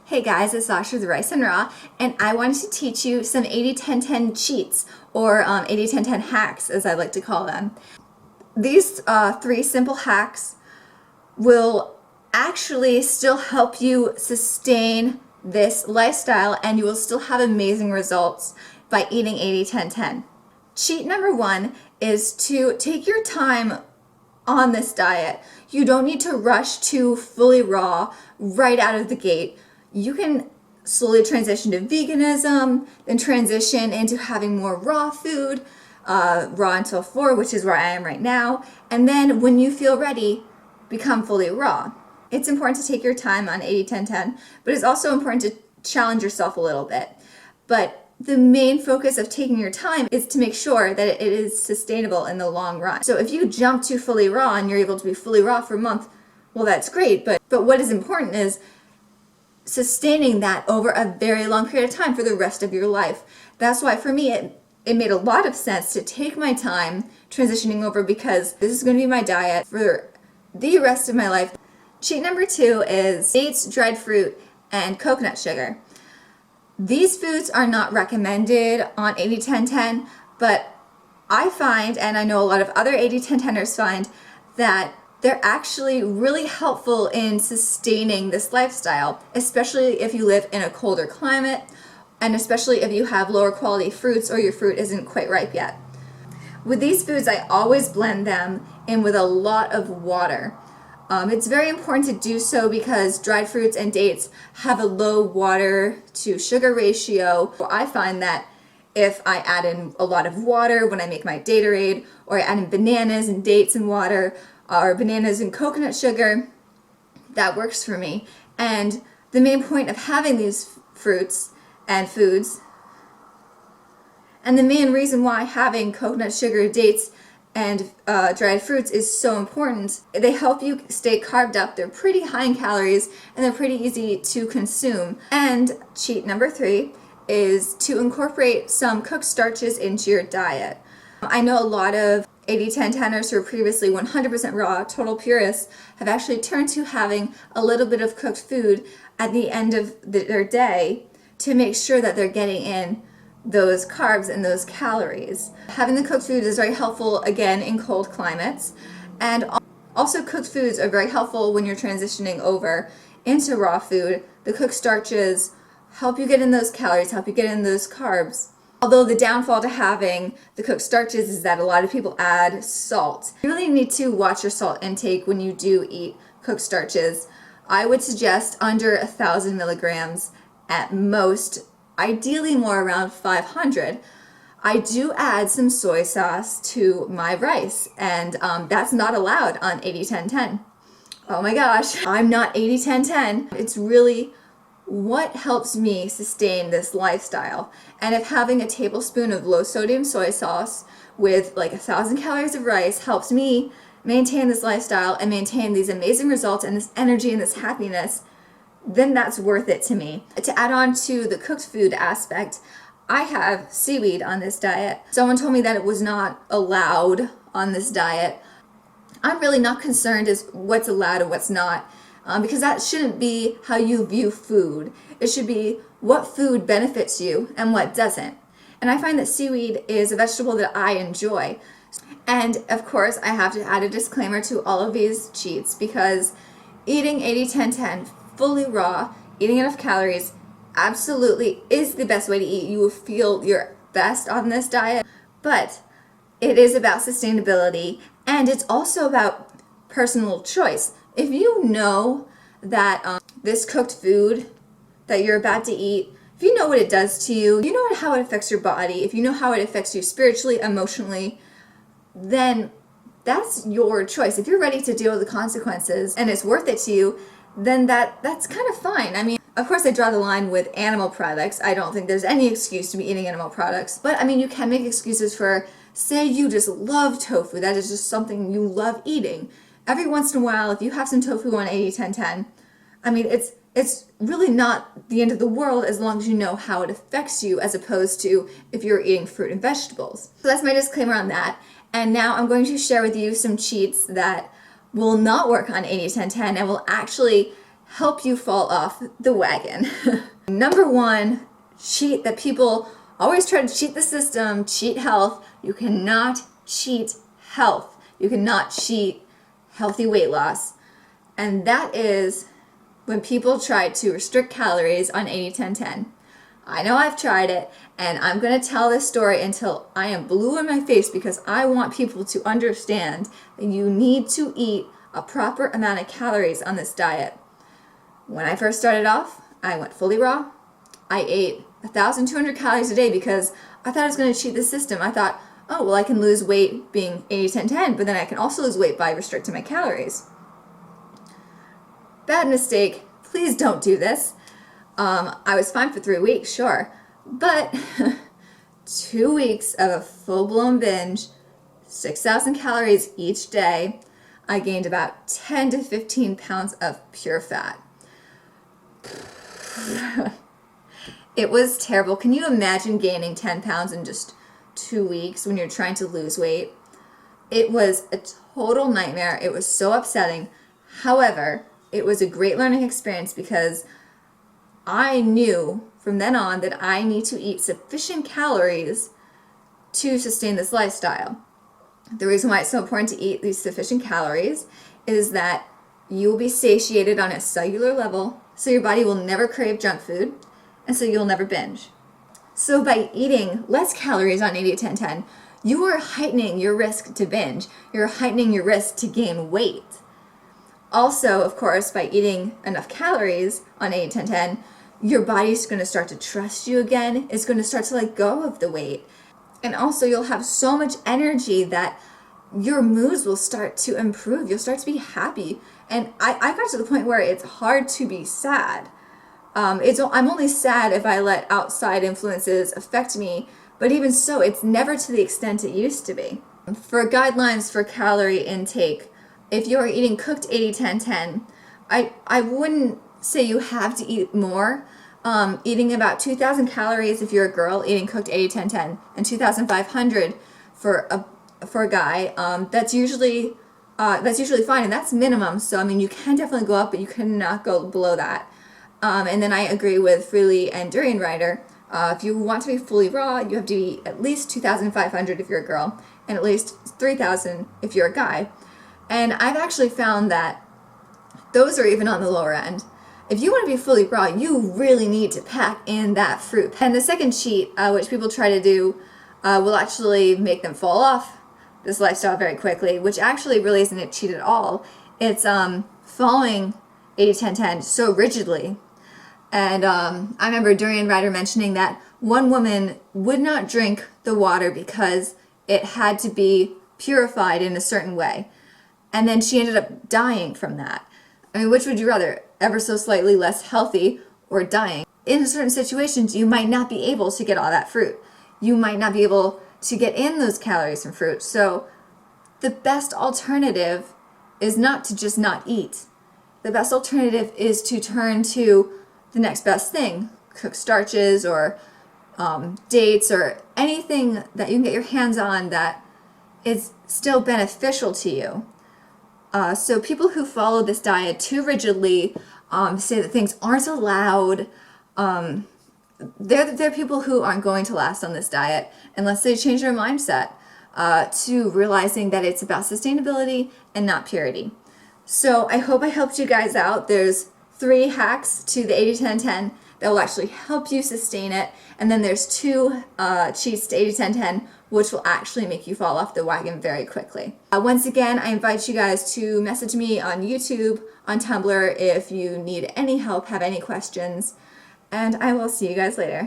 Hey guys, it's Sasha with Rice and Raw, and I wanted to teach you some 80-10-10 cheats, or 80-10-10 hacks as I like to call them. These three simple hacks will actually still help you sustain this lifestyle, and you will still have amazing results by eating 80-10-10. Cheat number one is to take your time on this diet. You don't need to rush to fully raw right out of the gate. You can slowly transition to veganism, then transition into having more raw food, raw until 4, which is where I am right now. And then when you feel ready, become fully raw. It's important to take your time on 80-10-10, but it's also important to challenge yourself a little bit. But the main focus of taking your time is to make sure that it is sustainable in the long run. So if you jump to fully raw and you're able to be fully raw for a month, well, that's great. But what is important is sustaining that over a very long period of time for the rest of your life. That's why for me it made a lot of sense to take my time transitioning over, because this is going to be my diet for the rest of my life. Cheat number 2 is dates, dried fruit, and coconut sugar. These foods are not recommended on 80-10-10, but I find, and I know a lot of other 80-10-10ers find, that they're actually really helpful in sustaining this lifestyle, especially if you live in a colder climate, and especially if you have lower quality fruits or your fruit isn't quite ripe yet. With these foods, I always blend them in with a lot of water. It's very important to do so because dried fruits and dates have a low water to sugar ratio. I find that if I add in a lot of water when I make my Daterade, or I add in bananas and dates and water, or bananas and coconut sugar, that works for me. And the main point of having these fruits and foods, and the main reason why having coconut sugar, dates, and dried fruits is so important, they help you stay carved up. They're pretty high in calories and they're pretty easy to consume. And cheat number 3 is to incorporate some cooked starches into your diet. I know a lot of 80-10-10ers who were previously 100% raw, total purists, have actually turned to having a little bit of cooked food at the end of their day to make sure that they're getting in those carbs and those calories. Having the cooked food is very helpful, again, in cold climates. And also cooked foods are very helpful when you're transitioning over into raw food. The cooked starches help you get in those calories, help you get in those carbs. Although the downfall to having the cooked starches is that a lot of people add salt. You really need to watch your salt intake when you do eat cooked starches. I would suggest under 1,000 milligrams at most, ideally more around 500. I do add some soy sauce to my rice, and that's not allowed on 80-10-10. Oh my gosh, I'm not 80-10-10. It's really what helps me sustain this lifestyle. And if having a tablespoon of low sodium soy sauce with like 1,000 calories of rice helps me maintain this lifestyle and maintain these amazing results and this energy and this happiness, then that's worth it to me. To add on to the cooked food aspect, I have seaweed on this diet. Someone told me that it was not allowed on this diet. I'm really not concerned as what's allowed and what's not, because that shouldn't be how you view food. It should be what food benefits you and what doesn't. And I find that seaweed is a vegetable that I enjoy. And of course, I have to add a disclaimer to all of these cheats, because eating 80-10-10 fully raw, eating enough calories, absolutely is the best way to eat. You will feel your best on this diet, but it is about sustainability, and it's also about personal choice. If you know that this cooked food that you're about to eat, if you know what it does to you, you know how it affects your body, if you know how it affects you spiritually, emotionally, then that's your choice. If you're ready to deal with the consequences and it's worth it to you, then that's kind of fine. I mean, of course I draw the line with animal products. I don't think there's any excuse to be eating animal products. But I mean, you can make excuses for, say you just love tofu. That is just something you love eating. Every once in a while, if you have some tofu on 80-10-10, I mean, it's really not the end of the world as long as you know how it affects you, as opposed to if you're eating fruit and vegetables. So that's my disclaimer on that. And now I'm going to share with you some cheats that will not work on 80-10-10 and will actually help you fall off the wagon. Number one cheat that people always try to cheat the system, cheat health. You cannot cheat health. You cannot cheat healthy weight loss. And that is when people try to restrict calories on 80-10-10. I know I've tried it, and I'm going to tell this story until I am blue in my face because I want people to understand that you need to eat a proper amount of calories on this diet. When I first started off, I went fully raw. I ate 1,200 calories a day because I thought I was going to cheat the system. I thought, oh, well, I can lose weight being 80-10-10, but then I can also lose weight by restricting my calories. Bad mistake. Please don't do this. I was fine for 3 weeks, sure, but 2 weeks of a full-blown binge, 6,000 calories each day, I gained about 10 to 15 pounds of pure fat. It was terrible. Can you imagine gaining 10 pounds in just 2 weeks when you're trying to lose weight? It was a total nightmare. It was so upsetting. However, it was a great learning experience because I knew from then on that I need to eat sufficient calories to sustain this lifestyle. The reason why it's so important to eat these sufficient calories is that you will be satiated on a cellular level, so your body will never crave junk food, and so you'll never binge. So by eating less calories on 80-10-10, you are heightening your risk to binge. You're heightening your risk to gain weight. Also, of course, by eating enough calories on 80-10-10, your body's going to start to trust you again. It's going to start to let go of the weight. And also, you'll have so much energy that your moods will start to improve. You'll start to be happy. And I got to the point where it's hard to be sad. I'm only sad if I let outside influences affect me, but even so, it's never to the extent it used to be. For guidelines for calorie intake, if you're eating cooked 80-10-10, I wouldn't say you have to eat more. Eating about 2,000 calories if you're a girl, eating cooked 80-10-10, and 2,500 for a guy. That's usually fine, and that's minimum. So I mean, you can definitely go up, but you cannot go below that. And then I agree with Freely and Durian Rider. If you want to be fully raw, you have to eat at least 2,500 if you're a girl, and at least 3,000 if you're a guy. And I've actually found that those are even on the lower end. If you want to be fully raw, you really need to pack in that fruit. And the second cheat, which people try to do, will actually make them fall off this lifestyle very quickly, which actually really isn't a cheat at all. It's following 80-10-10 so rigidly. And I remember Durian Rider mentioning that one woman would not drink the water because it had to be purified in a certain way. And then she ended up dying from that. I mean, which would you rather? Ever so slightly less healthy or dying? In certain situations, you might not be able to get all that fruit. You might not be able to get in those calories from fruit. So the best alternative is not to just not eat. The best alternative is to turn to the next best thing. Cooked starches or dates or anything that you can get your hands on that is still beneficial to you. So people who follow this diet too rigidly, say that things aren't allowed, they're people who aren't going to last on this diet unless they change their mindset to realizing that it's about sustainability and not purity. So I hope I helped you guys out. There's 3 hacks to the 80-10-10 that will actually help you sustain it. And then there's 2 cheats to 80-10-10, which will actually make you fall off the wagon very quickly. Once again, I invite you guys to message me on YouTube, on Tumblr, if you need any help, have any questions, and I will see you guys later.